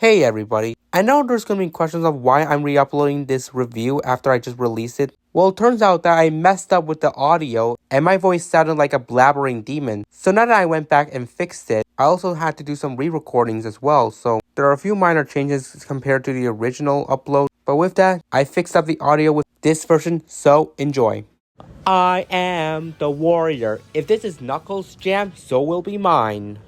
Hey everybody, I know there's gonna be questions of why I'm re-uploading this review after I just released it. Well, it turns out that I messed up with the audio and my voice sounded like a blabbering demon. So now that I went back and fixed it, I also had to do some re-recordings as well. So there are a few minor changes compared to the original upload. But with that, I fixed up the audio with this version, so enjoy. I am the warrior. If this is Knuckles' jam, so will be mine.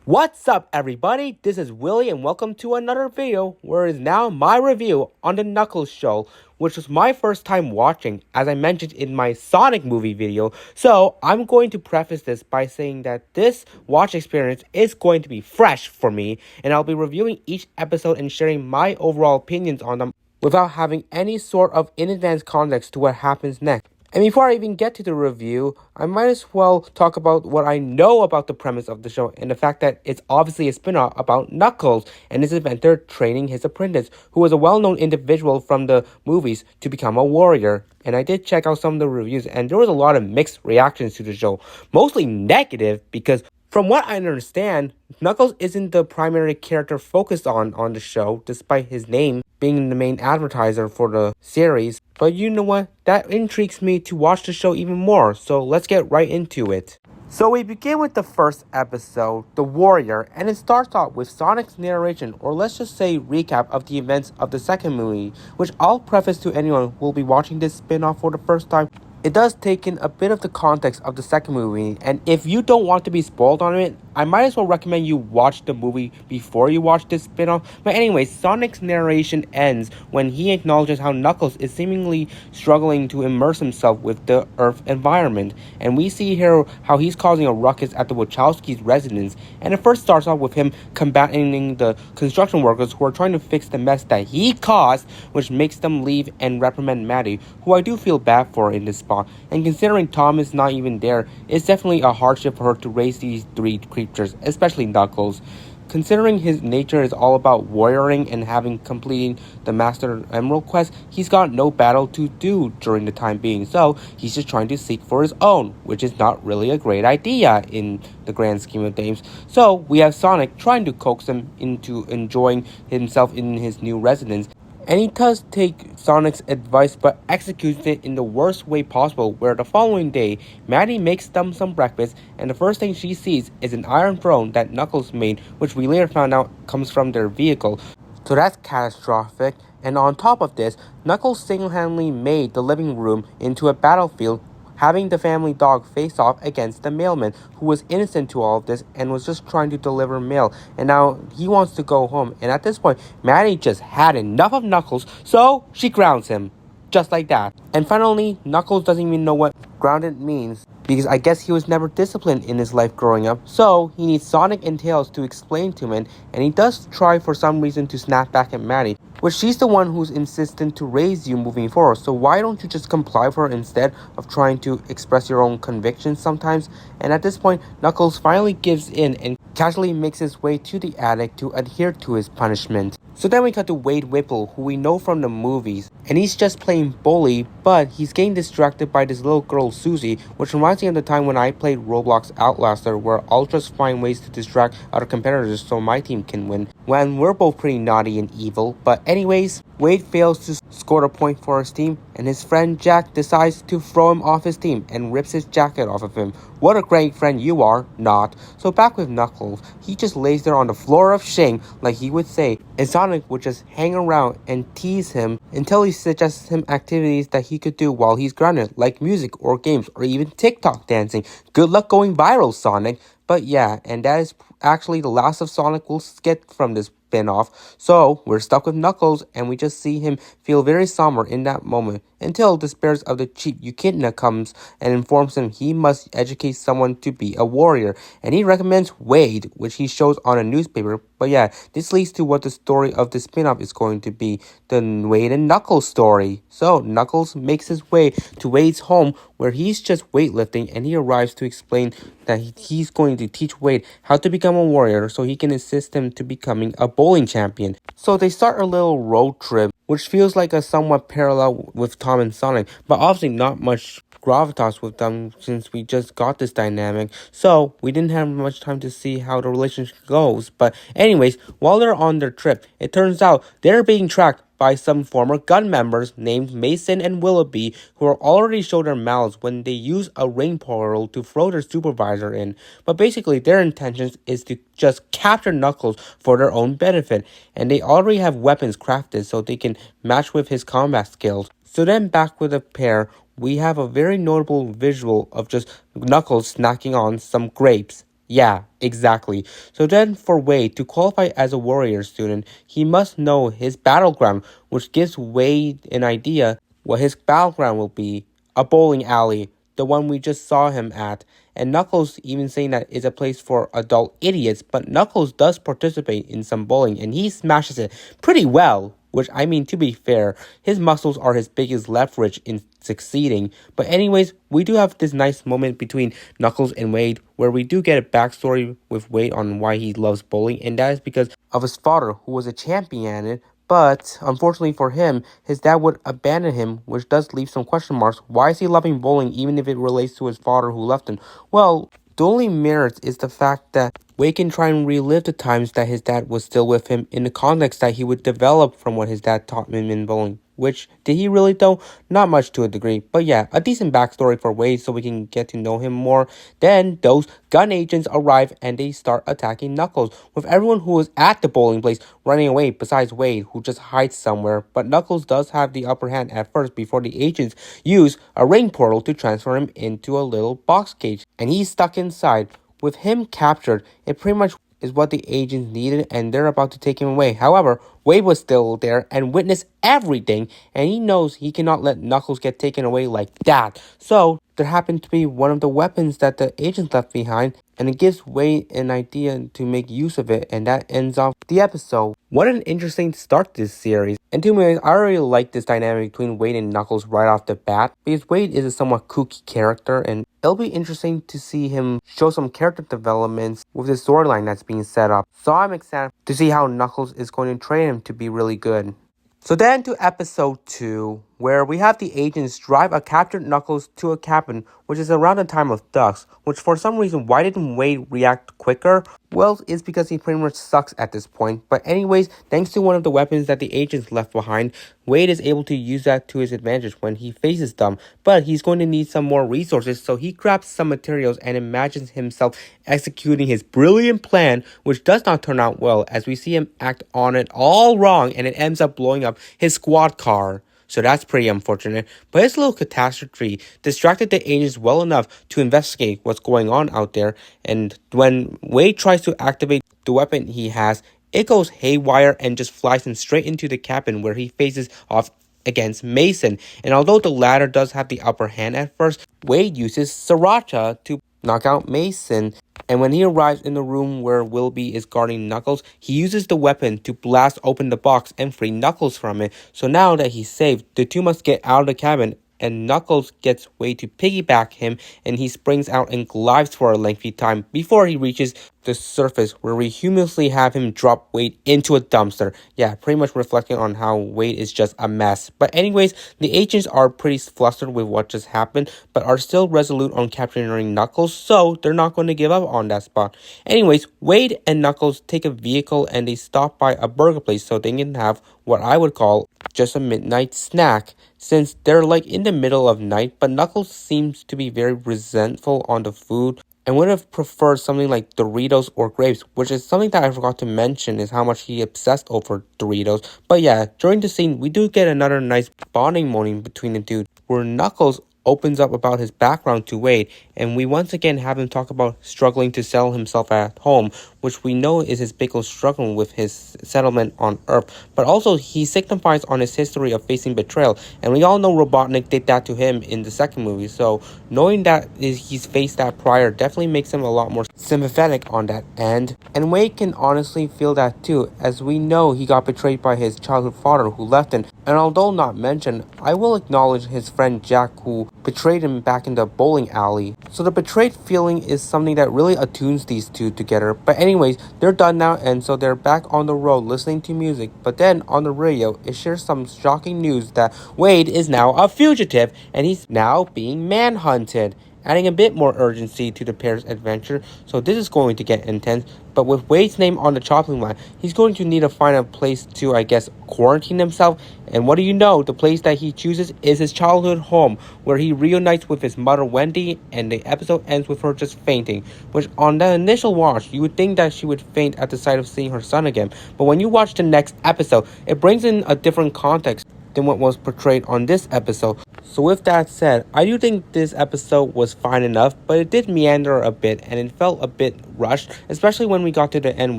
What's up everybody, this is Willie and welcome to another video where it is now my review on the Knuckles show, which was my first time watching as I mentioned in my Sonic movie video. So I'm going to preface this by saying that this watch experience is going to be fresh for me and I'll be reviewing each episode and sharing my overall opinions on them without having any sort of in advance context to what happens next. And before I even get to the review, I might as well talk about what I know about the premise of the show and the fact that it's obviously a spin-off about Knuckles and his inventor training his apprentice, who was a well-known individual from the movies, to become a warrior. And I did check out some of the reviews and there was a lot of mixed reactions to the show, mostly negative because from what I understand, Knuckles isn't the primary character focused on the show, despite his name being the main advertiser for the series. But you know what? That intrigues me to watch the show even more, so let's get right into it. So we begin with the first episode, The Warrior, and it starts off with Sonic's narration, or let's just say recap of the events of the second movie, which I'll preface to anyone who will be watching this spin-off for the first time. It does take in a bit of the context of the second movie, and if you don't want to be spoiled on it, I might as well recommend you watch the movie before you watch this spin-off. But anyway, Sonic's narration ends when he acknowledges how Knuckles is seemingly struggling to immerse himself with the Earth environment. And we see here how he's causing a ruckus at the Wachowski's residence, and it first starts off with him combating the construction workers who are trying to fix the mess that he caused, which makes them leave and reprimand Maddie, who I do feel bad for in this spot. And considering Tom is not even there, it's definitely a hardship for her to raise these three creatures, especially Knuckles. Considering his nature is all about warrioring and having completed the Master Emerald quest, he's got no battle to do during the time being, so he's just trying to seek for his own, which is not really a great idea in the grand scheme of things. So we have Sonic trying to coax him into enjoying himself in his new residence. And he does take Sonic's advice but executes it in the worst way possible, where the following day, Maddie makes them some breakfast and the first thing she sees is an iron throne that Knuckles made, which we later found out comes from their vehicle. So that's catastrophic. And on top of this, Knuckles single-handedly made the living room into a battlefield, having the family dog face off against the mailman, who was innocent to all of this and was just trying to deliver mail. And now he wants to go home. And at this point, Maddie just had enough of Knuckles, so she grounds him. Just like that. And finally, Knuckles doesn't even know what grounded means, because I guess he was never disciplined in his life growing up. So he needs Sonic and Tails to explain to him, and he does try for some reason to snap back at Maddie, which she's the one who's insistent to raise you moving forward. So why don't you just comply with her instead of trying to express your own convictions sometimes? And at this point, Knuckles finally gives in and casually makes his way to the attic to adhere to his punishment. So then we cut to Wade Whipple, who we know from the movies, and he's just playing bully, but he's getting distracted by this little girl Susie, which reminds me of the time when I played Roblox Outlaster, where I'll just find ways to distract other competitors so my team can win, when we're both pretty naughty and evil. But anyways, Wade fails to score a point for his team, and his friend Jack decides to throw him off his team and rips his jacket off of him. What a great friend you are, not. So back with Knuckles, he just lays there on the floor of shame, like he would say, and Sonic would just hang around and tease him until he suggests him activities that he could do while he's grounded, like music or games or even TikTok dancing. Good luck going viral, Sonic. But yeah, and that is actually the last of Sonic we'll get from this spin-off. So we're stuck with Knuckles and we just see him feel very somber in that moment until the spirits of the chief Echidna comes and informs him he must educate someone to be a warrior, and he recommends Wade, which he shows on a newspaper. But yeah, this leads to what the story of the spin-off is going to be, the Wade and Knuckles story. So Knuckles makes his way to Wade's home where he's just weightlifting, and he arrives to explain that he's going to teach Wade how to become a warrior so he can assist him to becoming a bowling champion. So they start a little road trip which feels like a somewhat parallel with Tom and Sonic, but obviously not much gravitas with them since we just got this dynamic, so we didn't have much time to see how the relationship goes. But anyways, while they're on their trip, it turns out they're being tracked by some former gun members named Mason and Willoughby, who are already showed their mouths when they use a ring portal to throw their supervisor in. But basically their intentions is to just capture Knuckles for their own benefit, and they already have weapons crafted so they can match with his combat skills. So then back with the pair, we have a very notable visual of just Knuckles snacking on some grapes. Yeah, exactly. So then for Wade to qualify as a warrior student, he must know his battleground, which gives Wade an idea what his battleground will be. A bowling alley, the one we just saw him at. And Knuckles even saying that it's a place for adult idiots, but Knuckles does participate in some bowling and he smashes it pretty well. Which, I mean, to be fair, his muscles are his biggest leverage in succeeding. But anyways, we do have this nice moment between Knuckles and Wade where we do get a backstory with Wade on why he loves bowling, and that is because of his father, who was a champion at it. But unfortunately for him, his dad would abandon him, which does leave some question marks. Why is he loving bowling even if it relates to his father who left him? Well, the only merit is the fact that Wade can try and relive the times that his dad was still with him in the context that he would develop from what his dad taught him in bowling. Which, did he really though? Not much to a degree. But yeah, a decent backstory for Wade so we can get to know him more. Then those gun agents arrive and they start attacking Knuckles, with everyone who was at the bowling place running away besides Wade, who just hides somewhere. But Knuckles does have the upper hand at first before the agents use a ring portal to transfer him into a little box cage. And he's stuck inside. With him captured, it pretty much is what the agents needed and they're about to take him away. However, Wade was still there and witnessed everything, and he knows he cannot let Knuckles get taken away like that. So, there happened to be one of the weapons that the agents left behind, and it gives Wade an idea to make use of it, and that ends off the episode. What an interesting start to this series. And to me, I already like this dynamic between Wade and Knuckles right off the bat, because Wade is a somewhat kooky character, and it'll be interesting to see him show some character developments with the storyline that's being set up. So I'm excited to see how Knuckles is going to train him to be really good. So then to episode 2, where we have the agents drive a captured Knuckles to a cabin, which is around the time of dusk, which for some reason, why didn't Wade react quicker? Well, it's because he pretty much sucks at this point. But anyways, thanks to one of the weapons that the agents left behind, Wade is able to use that to his advantage when he faces them. But he's going to need some more resources, so he grabs some materials and imagines himself executing his brilliant plan, which does not turn out well, as we see him act on it all wrong and it ends up blowing up his squad car. So that's pretty unfortunate. But his little catastrophe distracted the agents well enough to investigate what's going on out there. And when Wade tries to activate the weapon he has, it goes haywire and just flies him straight into the cabin where he faces off against Mason. And although the latter does have the upper hand at first, Wade uses Sriracha to knock out Mason. And when he arrives in the room where Willoughby is guarding Knuckles, he uses the weapon to blast open the box and free Knuckles from it. So now that he's saved, the two must get out of the cabin, and Knuckles gets Wade to piggyback him, and he springs out and glides for a lengthy time before he reaches the surface, where we humorously have him drop Wade into a dumpster. Yeah, pretty much reflecting on how Wade is just a mess. But anyways, the agents are pretty flustered with what just happened, but are still resolute on capturing Knuckles, so they're not going to give up on that spot. Anyways, Wade and Knuckles take a vehicle and they stop by a burger place so they can have what I would call just a midnight snack, since they're like in the middle of night, but Knuckles seems to be very resentful on the food and would have preferred something like Doritos or grapes, which is something that I forgot to mention is how much he obsessed over Doritos. But yeah, during the scene, we do get another nice bonding moment between the two, where Knuckles opens up about his background to Wade, and we once again have him talk about struggling to sell himself at home, which we know is his biggest struggle with his settlement on Earth. But also, he signifies on his history of facing betrayal, and we all know Robotnik did that to him in the second movie, so knowing that he's faced that prior definitely makes him a lot more sympathetic on that end. And Wade can honestly feel that too, as we know he got betrayed by his childhood father who left him. And although not mentioned, I will acknowledge his friend Jack, who betrayed him back in the bowling alley. So the betrayed feeling is something that really attunes these two together. But anyways, they're done now, and so they're back on the road listening to music. But then on the radio, it shares some shocking news that Wade is now a fugitive and he's now being manhunted, adding a bit more urgency to the pair's adventure. So this is going to get intense. But with Wade's name on the chopping block, he's going to need to find a place to, I guess, quarantine himself. And what do you know? The place that he chooses is his childhood home, where he reunites with his mother Wendy, and the episode ends with her just fainting. Which, on the initial watch, you would think that she would faint at the sight of seeing her son again. But when you watch the next episode, it brings in a different context than what was portrayed on this episode. So with that said, I do think this episode was fine enough, but it did meander a bit and it felt a bit rushed, especially when we got to the end,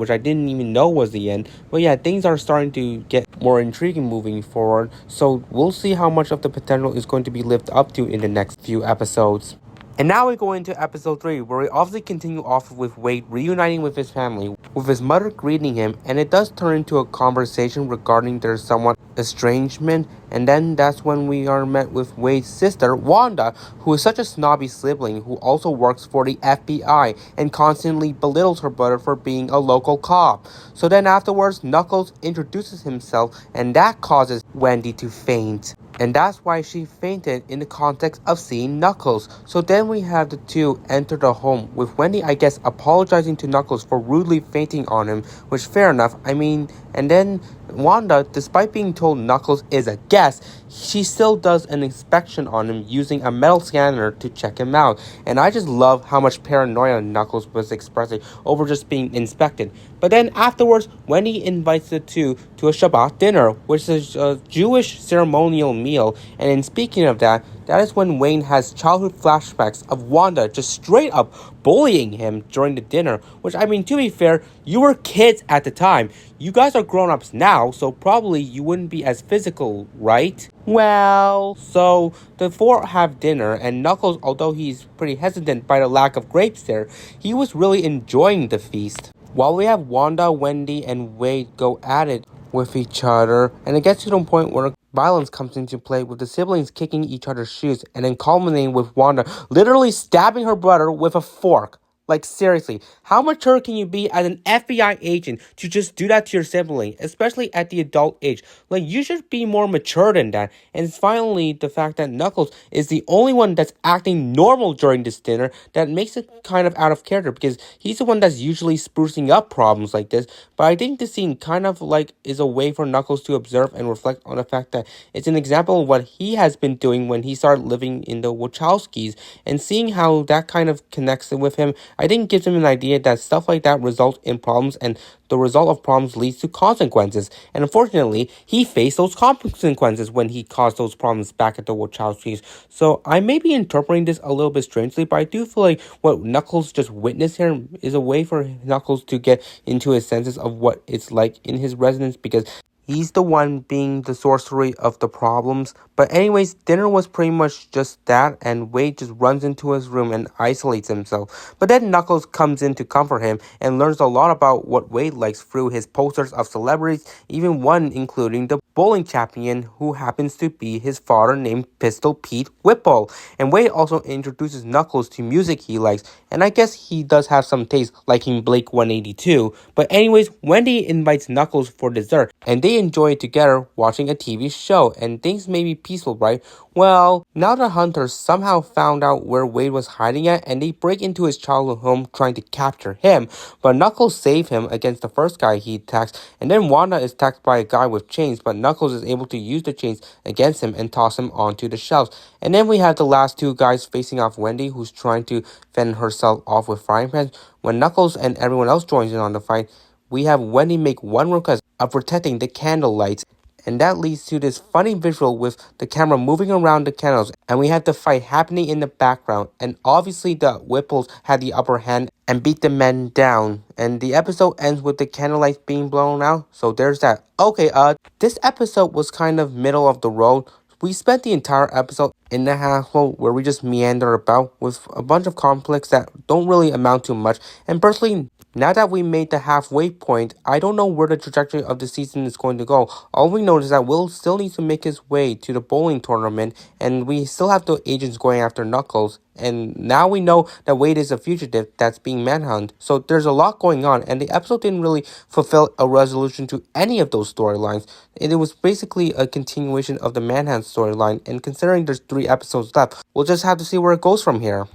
which I didn't even know was the end. But yeah, things are starting to get more intriguing moving forward, so we'll see how much of the potential is going to be lived up to in the next few episodes. And now we go into episode 3, where we obviously continue off with Wade reuniting with his family, with his mother greeting him, and it does turn into a conversation regarding their somewhat estrangement. And then that's when we are met with Wade's sister, Wanda, who is such a snobby sibling who also works for the FBI and constantly belittles her brother for being a local cop. So then afterwards, Knuckles introduces himself, and that causes Wendy to faint. And that's why she fainted in the context of seeing Knuckles. So then we have the two enter the home, with Wendy, I guess, apologizing to Knuckles for rudely fainting on him, which fair enough. I mean, and then Wanda, despite being told Knuckles is a guest, she still does an inspection on him using a metal scanner to check him out. And I just love how much paranoia Knuckles was expressing over just being inspected. But then afterwards, Wendy invites the two to a Shabbat dinner, which is a Jewish ceremonial meal. And in speaking of that, that is when Wayne has childhood flashbacks of Wanda just straight up bullying him during the dinner. Which, I mean, to be fair, you were kids at the time. You guys are grown-ups now, so probably you wouldn't be as physical, right? Well, so the four have dinner, and Knuckles, although he's pretty hesitant by the lack of grapes there, he was really enjoying the feast. While we have Wanda, Wendy, and Wade go at it with each other, and it gets to the point where violence comes into play, with the siblings kicking each other's shoes, and then culminating with Wanda literally stabbing her brother with a fork. Like, seriously, how mature can you be as an FBI agent to just do that to your sibling, especially at the adult age? Like, you should be more mature than that. And finally, the fact that Knuckles is the only one that's acting normal during this dinner, that makes it kind of out of character, because he's the one that's usually sprucing up problems like this. But I think this scene kind of like is a way for Knuckles to observe and reflect on the fact that it's an example of what he has been doing when he started living in the Wachowskis, and seeing how that kind of connects with him, I think gives him an idea that stuff like that results in problems, and the result of problems leads to consequences. And unfortunately, he faced those consequences when he caused those problems back at the Wachowskis. So I may be interpreting this a little bit strangely, but I do feel like what Knuckles just witnessed here is a way for Knuckles to get into his senses of what it's like in his residence, because he's the one being the sorcery of the problems. But anyways, dinner was pretty much just that, and Wade just runs into his room and isolates himself. But then Knuckles comes in to comfort him and learns a lot about what Wade likes through his posters of celebrities, even one including the bowling champion who happens to be his father, named Pistol Pete Whipple. And Wade also introduces Knuckles to music he likes, and I guess he does have some taste, liking Blake 182. But anyways, Wendy invites Knuckles for dessert, and they enjoy it together watching a TV show, and things may be peaceful, right? Well, now the hunters somehow found out where Wade was hiding at, and they break into his childhood home trying to capture him. But Knuckles saves him against the first guy he attacks, and then Wanda is attacked by a guy with chains, but Knuckles is able to use the chains against him and toss him onto the shelves. And then we have the last two guys facing off Wendy, who's trying to fend herself off with frying pans. When Knuckles and everyone else joins in on the fight, we have Wendy make one request of protecting the candle lights, and that leads to this funny visual with the camera moving around the candles, and we have the fight happening in the background, and obviously the Whipples had the upper hand and beat the men down, and the episode ends with the candle lights being blown out. So there's that. Okay, this episode was kind of middle of the road. We spent the entire episode in the hospital where we just meander about with a bunch of conflicts that don't really amount to much, and personally, Now that we made the halfway point, I don't know where the trajectory of the season is going to go. All we know is that Will still needs to make his way to the bowling tournament, and we still have the agents going after Knuckles. And now we know that Wade is a fugitive that's being manhunted. So there's a lot going on, and the episode didn't really fulfill a resolution to any of those storylines. It was basically a continuation of the Manhunt storyline, and considering there's 3 episodes left, we'll just have to see where it goes from here.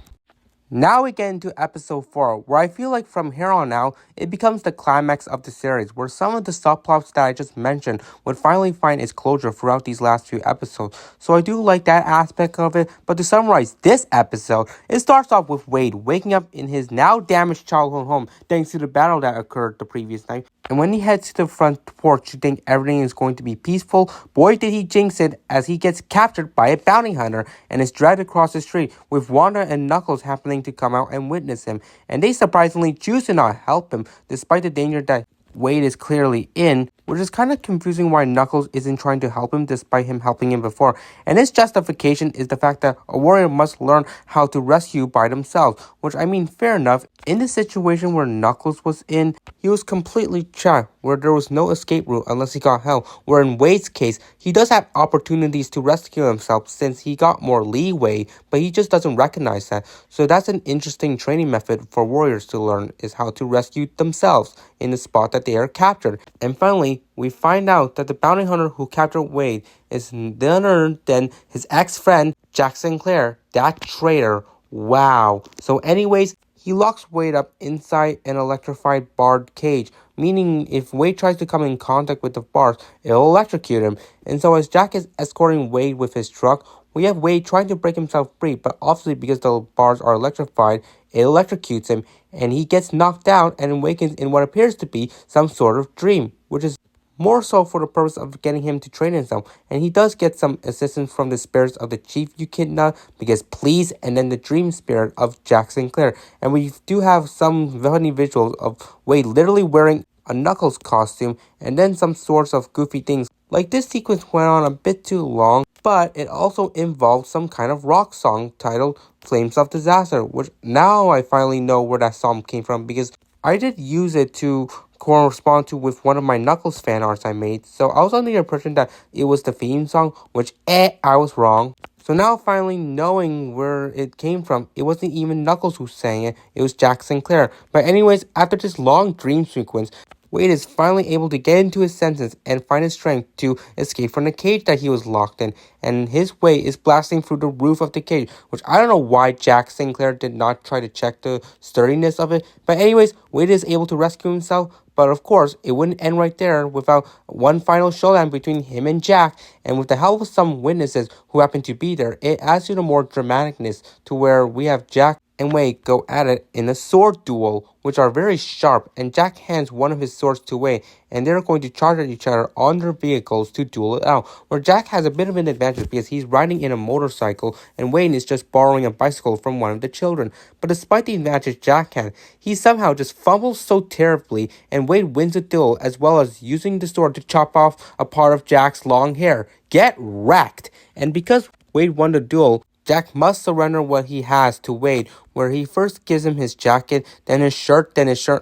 Now we get into episode 4, where I feel like from here on out, it becomes the climax of the series, where some of the subplots that I just mentioned would finally find its closure throughout these last few episodes. So I do like that aspect of it, but to summarize this episode, it starts off with Wade waking up in his now damaged childhood home thanks to the battle that occurred the previous night. And when he heads to the front porch to think everything is going to be peaceful, boy did he jinx it as he gets captured by a bounty hunter and is dragged across the street with Wanda and Knuckles happening to come out and witness him. And they surprisingly choose to not help him despite the danger that Wade is clearly in, which is kind of confusing why Knuckles isn't trying to help him despite him helping him before. And his justification is the fact that a warrior must learn how to rescue by themselves, which I mean, fair enough. In the situation where Knuckles was in, he was completely trapped, where there was no escape route unless he got help, where in Wade's case, he does have opportunities to rescue himself since he got more leeway, but he just doesn't recognize that. So that's an interesting training method for warriors to learn, is how to rescue themselves in the spot that they are captured. And finally, we find out that the bounty hunter who captured Wade is none other than his ex-friend, Jack Sinclair, that traitor. Wow. So anyways, he locks Wade up inside an electrified barred cage, meaning if Wade tries to come in contact with the bars, it'll electrocute him. And so as Jack is escorting Wade with his truck, we have Wade trying to break himself free, but obviously because the bars are electrified, it electrocutes him, and he gets knocked out and awakens in what appears to be some sort of dream, which is more so for the purpose of getting him to train himself. And he does get some assistance from the spirits of the chief Echidna, because please, and then the dream spirit of Jack Sinclair. And we do have some funny visuals of Wade literally wearing a Knuckles costume, and then some sorts of goofy things. Like this sequence went on a bit too long, but it also involved some kind of rock song titled Flames of Disaster, which now I finally know where that song came from, because I did use it to correspond to with one of my Knuckles fan arts I made. So I was under the impression that it was the theme song, which I was wrong. So now finally knowing where it came from, it wasn't even Knuckles who sang it, it was Jack Sinclair. But anyways, after this long dream sequence, Wade is finally able to get into his senses and find his strength to escape from the cage that he was locked in. And his way is blasting through the roof of the cage, which I don't know why Jack Sinclair did not try to check the sturdiness of it. But anyways, Wade is able to rescue himself. But of course, it wouldn't end right there without one final showdown between him and Jack. And with the help of some witnesses who happen to be there, it adds to the more dramaticness to where we have Jack and Wade go at it in a sword duel, which are very sharp, and Jack hands one of his swords to Wade, and they're going to charge at each other on their vehicles to duel it out, where Jack has a bit of an advantage because he's riding in a motorcycle, and Wade is just borrowing a bicycle from one of the children. But despite the advantage Jack had, he somehow just fumbles so terribly, and Wade wins the duel, as well as using the sword to chop off a part of Jack's long hair. Get wrecked! And because Wade won the duel, Jack must surrender what he has to Wade, where he first gives him his jacket, then his shirt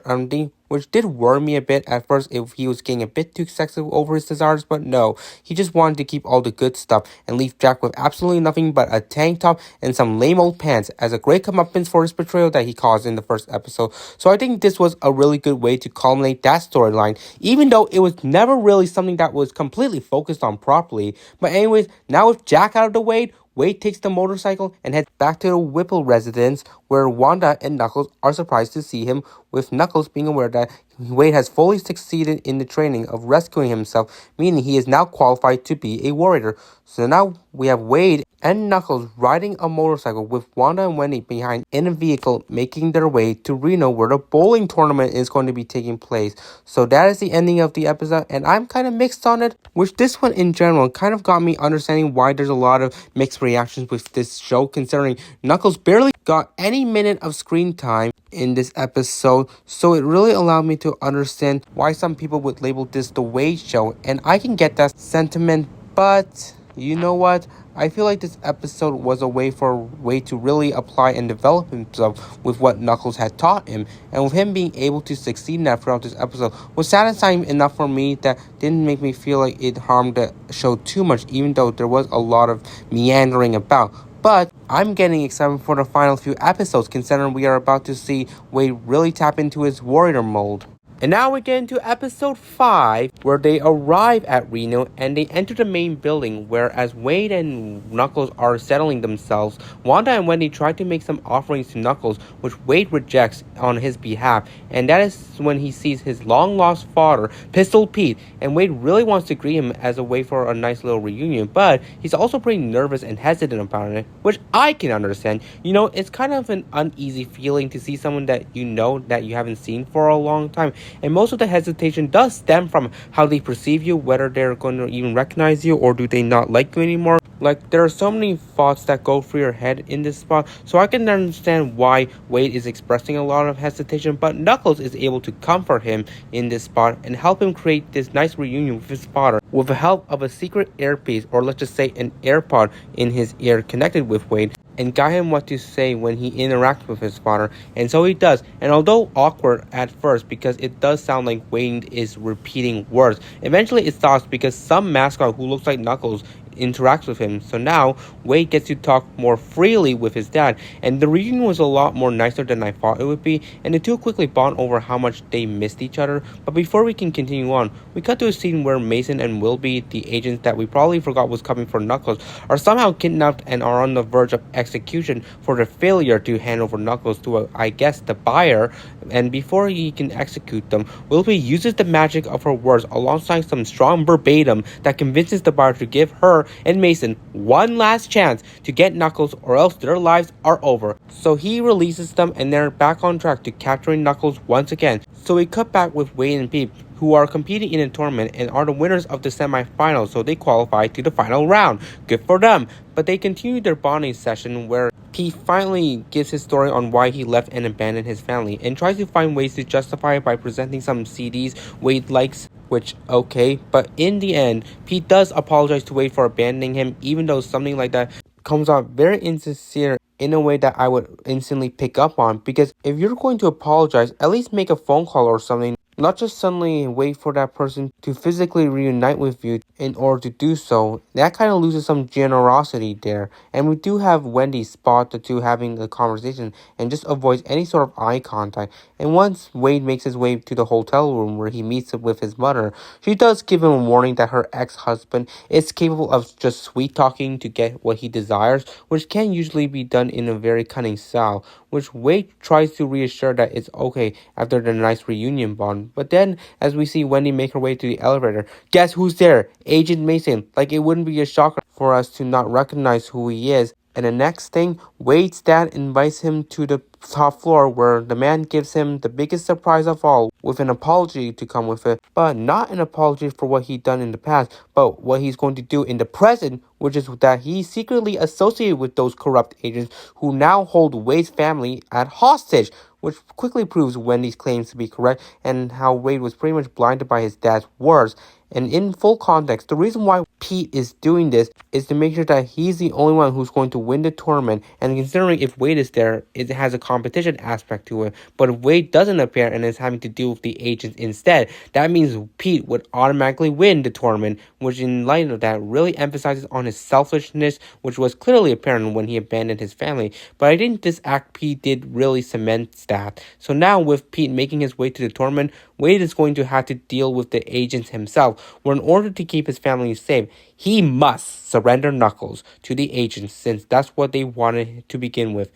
underneath, which did worry me a bit at first if he was getting a bit too excessive over his desires, but no, he just wanted to keep all the good stuff and leave Jack with absolutely nothing but a tank top and some lame old pants as a great comeuppance for his betrayal that he caused in the first episode. So I think this was a really good way to culminate that storyline, even though it was never really something that was completely focused on properly. But anyways, now with Jack out of the way, Wade takes the motorcycle and heads back to the Whipple residence, where Wanda and Knuckles are surprised to see him, with Knuckles being aware that Wade has fully succeeded in the training of rescuing himself, meaning he is now qualified to be a warrior. So now we have Wade and Knuckles riding a motorcycle with Wanda and Wendy behind in a vehicle, making their way to Reno, where the bowling tournament is going to be taking place. So that is the ending of the episode, and I'm kind of mixed on it, which this one in general kind of got me understanding why there's a lot of mixed reactions with this show, considering Knuckles barely got any minute of screen time in this episode, so it really allowed me to understand why some people would label this the Wade show, and I can get that sentiment, but you know what? I feel like this episode was a way for Wade to really apply and develop himself with what Knuckles had taught him, and with him being able to succeed in that throughout this episode was satisfying enough for me that didn't make me feel like it harmed the show too much, even though there was a lot of meandering about. But I'm getting excited for the final few episodes, considering we are about to see Wade really tap into his warrior mode. And now we get into episode 5, where they arrive at Reno and they enter the main building, where as Wade and Knuckles are settling themselves, Wanda and Wendy try to make some offerings to Knuckles, which Wade rejects on his behalf, and that is when he sees his long-lost father, Pistol Pete, and Wade really wants to greet him as a way for a nice little reunion, but he's also pretty nervous and hesitant about it, which I can understand. You know, it's kind of an uneasy feeling to see someone that you know that you haven't seen for a long time, and most of the hesitation does stem from how they perceive you, whether they're going to even recognize you or do they not like you anymore. Like, there are so many thoughts that go through your head in this spot, so I can understand why Wade is expressing a lot of hesitation, but Knuckles is able to comfort him in this spot and help him create this nice reunion with his father with the help of a secret earpiece, or let's just say an AirPod in his ear connected with Wade, and guide him what to say when he interacts with his father. And so he does. And although awkward at first because it does sound like Wade is repeating words, eventually it stops because some mascot who looks like Knuckles interacts with him. So now Wade gets to talk more freely with his dad, and the reunion was a lot more nicer than I thought it would be, and the two quickly bond over how much they missed each other. But before we can continue on, we cut to a scene where Mason and Wilby, the agents that we probably forgot was coming for Knuckles, are somehow kidnapped and are on the verge of execution for their failure to hand over Knuckles to, I guess, the buyer. And before he can execute them, Wilby uses the magic of her words alongside some strong verbatim that convinces the buyer to give her and Mason one last chance to get Knuckles, or else their lives are over. So he releases them and they're back on track to capturing Knuckles once again. So we cut back with Wade and Pete, who are competing in a tournament and are the winners of the semifinals, so they qualify to the final round. Good for them. But they continue their bonding session where Pete finally gives his story on why he left and abandoned his family, and tries to find ways to justify it by presenting some CDs Wade likes, which, okay, but in the end, Pete does apologize to Wade for abandoning him, even though something like that comes out very insincere in a way that I would instantly pick up on, because if you're going to apologize, at least make a phone call or something. Not just suddenly wait for that person to physically reunite with you in order to do so. That kind of loses some generosity there. And we do have Wendy spot the two having a conversation and just avoids any sort of eye contact. And once Wade makes his way to the hotel room where he meets up with his mother, she does give him a warning that her ex-husband is capable of just sweet-talking to get what he desires, which can usually be done in a very cunning style, which Wade tries to reassure that it's okay after the nice reunion bond. But then, as we see Wendy make her way to the elevator, guess who's there? Agent Mason. Like, it wouldn't be a shocker for us to not recognize who he is. And the next thing, Wade's dad invites him to the top floor where the man gives him the biggest surprise of all with an apology to come with it. But not an apology for what he'd done in the past, but what he's going to do in the present, which is that he's secretly associated with those corrupt agents who now hold Wade's family at hostage, which quickly proves Wendy's claims to be correct and how Wade was pretty much blinded by his dad's words. And in full context, the reason why Pete is doing this is to make sure that he's the only one who's going to win the tournament. And considering if Wade is there, it has a competition aspect to it. But if Wade doesn't appear and is having to deal with the agents instead, that means Pete would automatically win the tournament, which in light of that really emphasizes on his selfishness, which was clearly apparent when he abandoned his family. But I think this act Pete did really cements that. So now with Pete making his way to the tournament, Wade is going to have to deal with the agents himself, where in order to keep his family safe, he must surrender Knuckles to the agents, since that's what they wanted to begin with.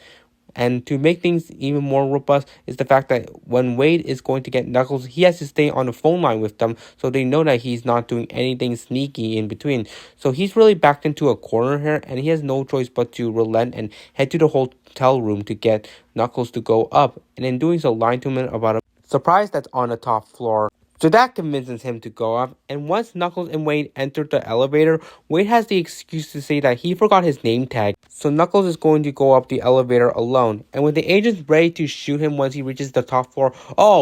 And to make things even more robust is the fact that when Wade is going to get Knuckles, he has to stay on the phone line with them so they know that he's not doing anything sneaky in between. So he's really backed into a corner here, and he has no choice but to relent and head to the hotel room to get Knuckles to go up, and in doing so, lying to him about a surprise that's on the top floor. So that convinces him to go up, and once Knuckles and Wade enter the elevator, Wade has the excuse to say that he forgot his name tag, so Knuckles is going to go up the elevator alone, and with the agents ready to shoot him once he reaches the top floor,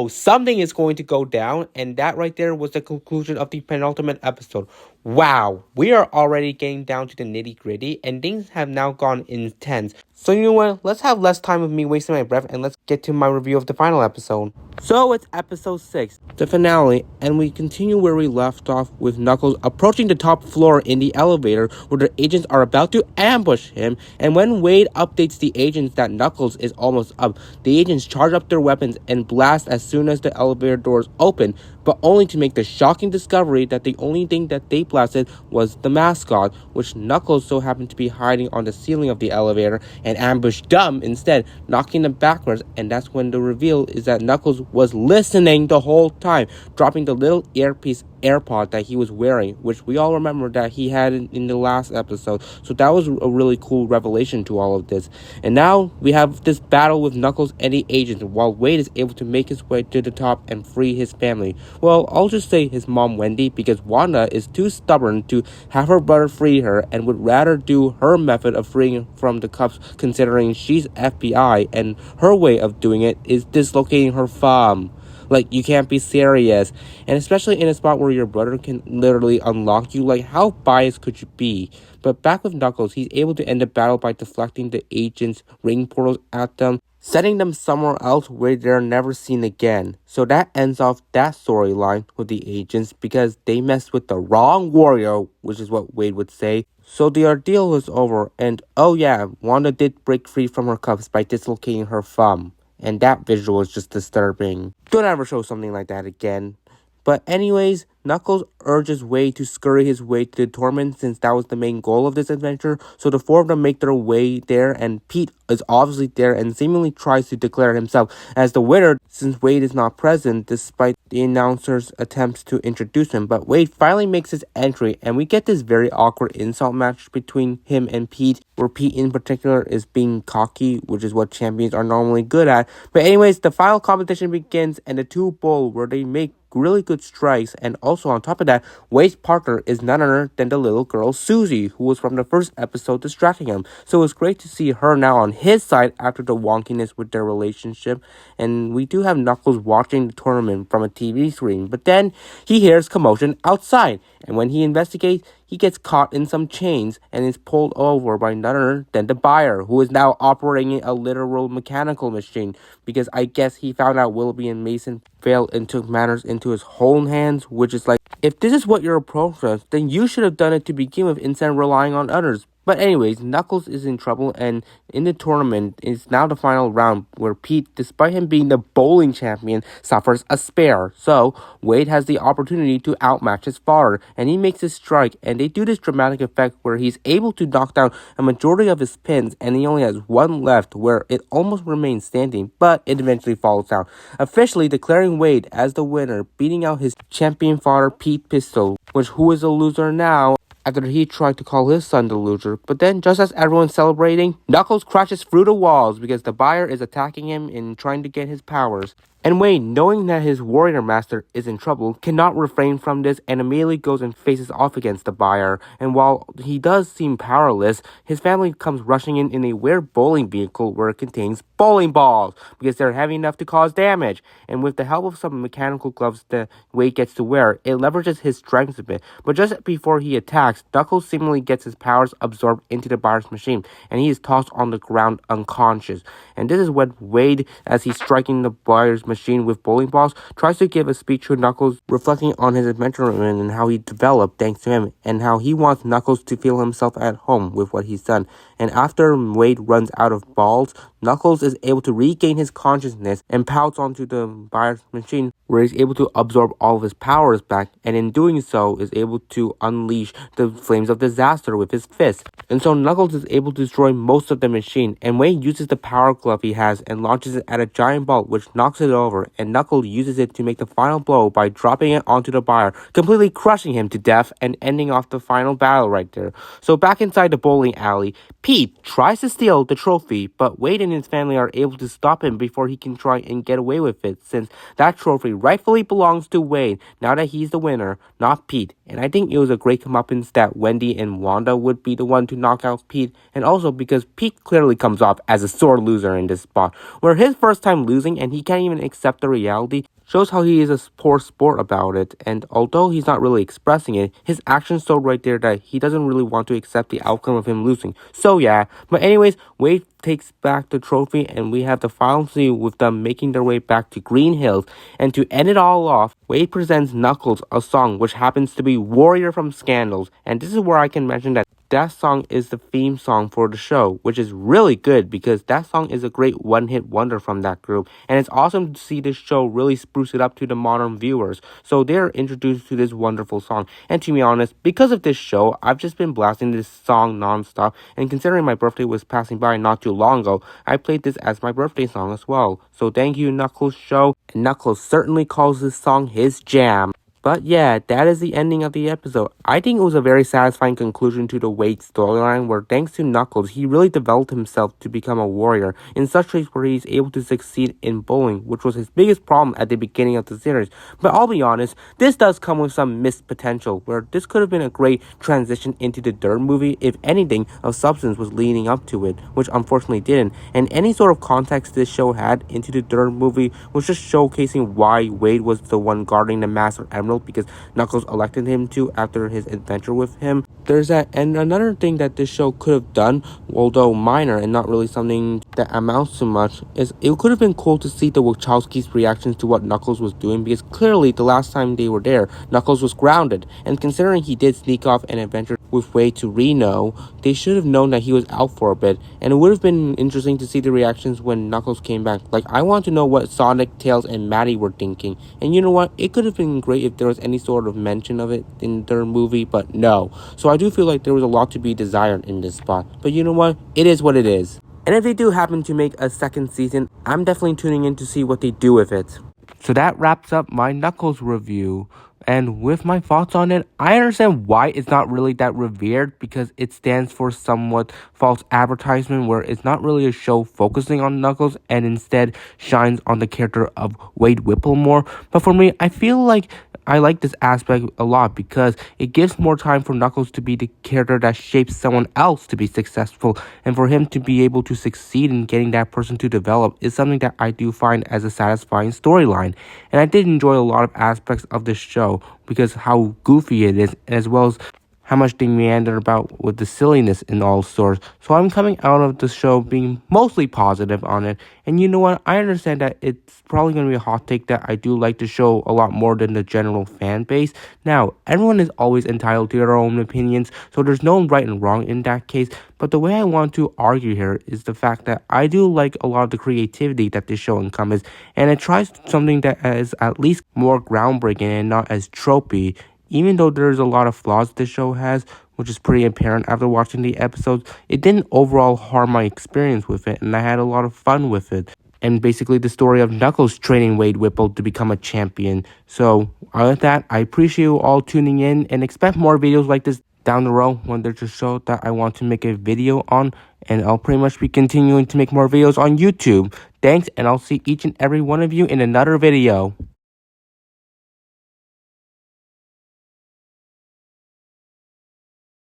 something is going to go down, and that right there was the conclusion of the penultimate episode. Wow, we are already getting down to the nitty gritty, and things have now gone intense. So you know what, let's have less time with me wasting my breath, and let's get to my review of the final episode. So it's episode 6, the finale, and we continue where we left off with Knuckles approaching the top floor in the elevator where the agents are about to ambush him, and when Wade updates the agents that Knuckles is almost up, the agents charge up their weapons and blast as soon as the elevator doors open, but only to make the shocking discovery that the only thing that they blasted was the mascot, which Knuckles so happened to be hiding on the ceiling of the elevator and ambushed them instead, knocking them backwards, and that's when the reveal is that Knuckles was listening the whole time, dropping the little earpiece AirPod that he was wearing, which we all remember that he had in the last episode. So that was a really cool revelation to all of this. And now we have this battle with Knuckles and the agents, while Wade is able to make his way to the top and free his family. Well, I'll just say his mom Wendy, because Wanda is too stubborn to have her brother free her and would rather do her method of freeing from the cuffs, considering she's FBI and her way of doing it is dislocating her thumb. Like, you can't be serious. And especially in a spot where your brother can literally unlock you. Like, how biased could you be? But back with Knuckles, he's able to end the battle by deflecting the agents' ring portals at them, setting them somewhere else where they're never seen again. So that ends off that storyline with the agents because they messed with the wrong warrior, which is what Wade would say. So the ordeal was over, and oh yeah, Wanda did break free from her cuffs by dislocating her thumb. And that visual is just disturbing. Don't ever show something like that again. But anyways, Knuckles urges Wade to scurry his way to the tournament since that was the main goal of this adventure. So the four of them make their way there, and Pete is obviously there and seemingly tries to declare himself as the winner since Wade is not present despite the announcer's attempts to introduce him. But Wade finally makes his entry, and we get this very awkward insult match between him and Pete, where Pete in particular is being cocky, which is what champions are normally good at. But anyways, the final competition begins, and the two bowl where they make really good strikes, and also on top of that, Wade's partner is none other than the little girl Susie, who was from the first episode distracting him. So it's great to see her now on his side after the wonkiness with their relationship, and we do have Knuckles watching the tournament from a TV screen, but then he hears commotion outside, and when he investigates, he gets caught in some chains and is pulled over by none other than the buyer, who is now operating a literal mechanical machine, because I guess he found out Willoughby and Mason failed and took matters into his own hands, which is like, if this is what your approach was, then you should have done it to begin with instead of relying on others. But anyways, Knuckles is in trouble, and in the tournament, it's now the final round where Pete, despite him being the bowling champion, suffers a spare. So, Wade has the opportunity to outmatch his father, and he makes his strike, and they do this dramatic effect where he's able to knock down a majority of his pins, and he only has one left where it almost remains standing, but it eventually falls down, officially declaring Wade as the winner, beating out his champion father Pete Pistol, who is a loser now, after he tried to call his son the loser. But then, just as everyone's celebrating, Knuckles crashes through the walls because the buyer is attacking him and trying to get his powers. And Wade, knowing that his warrior master is in trouble, cannot refrain from this and immediately goes and faces off against the buyer. And while he does seem powerless, his family comes rushing in a weird bowling vehicle where it contains bowling balls because they're heavy enough to cause damage. And with the help of some mechanical gloves that Wade gets to wear, it leverages his strength a bit. But just before he attacks, Knuckles seemingly gets his powers absorbed into the buyer's machine, and he is tossed on the ground unconscious. And this is when Wade, as he's striking the buyer's machine with bowling balls, tries to give a speech to Knuckles, reflecting on his adventurement and how he developed thanks to him, and how he wants Knuckles to feel himself at home with what he's done. And after Wade runs out of balls, Knuckles is able to regain his consciousness and pouts onto the buyer's machine, where he's able to absorb all of his powers back, and in doing so is able to unleash the flames of disaster with his fist. And so Knuckles is able to destroy most of the machine, and Wade uses the power glove he has and launches it at a giant ball, which knocks it over over, and Knuckles uses it to make the final blow by dropping it onto the bar, completely crushing him to death and ending off the final battle right there. So back inside the bowling alley, Pete tries to steal the trophy, but Wade and his family are able to stop him before he can try and get away with it, since that trophy rightfully belongs to Wade now that he's the winner, not Pete. And I think it was a great comeuppance that Wendy and Wanda would be the one to knock out Pete, and also because Pete clearly comes off as a sore loser in this spot, where his first time losing and he can't even accept the reality shows how he is a poor sport about it. And although he's not really expressing it, his actions show right there that he doesn't really want to accept the outcome of him losing. So yeah, but anyways, Wade takes back the trophy and we have the final scene with them making their way back to Green Hills. And to end it all off, Wade presents Knuckles a song which happens to be Warrior from Scandals. And this is where I can mention that song is the theme song for the show, which is really good because that song is a great one-hit wonder from that group, and it's awesome to see this show really spruce it up to the modern viewers. So they're introduced to this wonderful song, and to be honest, because of this show, I've just been blasting this song non-stop, and considering my birthday was passing by not too long ago, I played this as my birthday song as well. So thank you, Knuckles Show, and Knuckles certainly calls this song his jam. But yeah, that is the ending of the episode. I think it was a very satisfying conclusion to the Wade storyline where thanks to Knuckles, he really developed himself to become a warrior in such ways where he's able to succeed in bowling, which was his biggest problem at the beginning of the series. But I'll be honest, this does come with some missed potential where this could have been a great transition into the Dirt movie if anything of substance was leading up to it, which unfortunately didn't. And any sort of context this show had into the Dirt movie was just showcasing why Wade was the one guarding the Master Emerald, because Knuckles elected him to after his adventure with him. There's that, and another thing that this show could have done, although minor and not really something that amounts to much, is it could have been cool to see the Wachowskis' reactions to what Knuckles was doing, because clearly the last time they were there, Knuckles was grounded, and considering he did sneak off an adventure with Wade to Reno, they should have known that he was out for a bit, and it would have been interesting to see the reactions when Knuckles came back. Like, I want to know what Sonic, Tails, and Maddie were thinking, and you know what, it could have been great if there was any sort of mention of it in their movie, but no. So I do feel like there was a lot to be desired in this spot, but you know what, it is what it is. And if they do happen to make a second season, I'm definitely tuning in to see what they do with it. So that wraps up my Knuckles review. And with my thoughts on it, I understand why it's not really that revered, because it stands for somewhat false advertisement where it's not really a show focusing on Knuckles and instead shines on the character of Wade Whipple more. But for me, I feel like I like this aspect a lot because it gives more time for Knuckles to be the character that shapes someone else to be successful, and for him to be able to succeed in getting that person to develop is something that I do find as a satisfying storyline. And I did enjoy a lot of aspects of this show because how goofy it is, as well as how much they meander about with the silliness in all sorts. So I'm coming out of the show being mostly positive on it. And you know what? I understand that it's probably going to be a hot take that I do like the show a lot more than the general fan base. Now, everyone is always entitled to their own opinions, so there's no right and wrong in that case. But the way I want to argue here is the fact that I do like a lot of the creativity that this show encompasses, and it tries something that is at least more groundbreaking and not as tropey. Even though there's a lot of flaws this show has, which is pretty apparent after watching the episodes, it didn't overall harm my experience with it, and I had a lot of fun with it. And basically the story of Knuckles training Wade Whipple to become a champion. So, with that, I appreciate you all tuning in, and expect more videos like this down the road when there's a show that I want to make a video on, and I'll pretty much be continuing to make more videos on YouTube. Thanks, and I'll see each and every one of you in another video.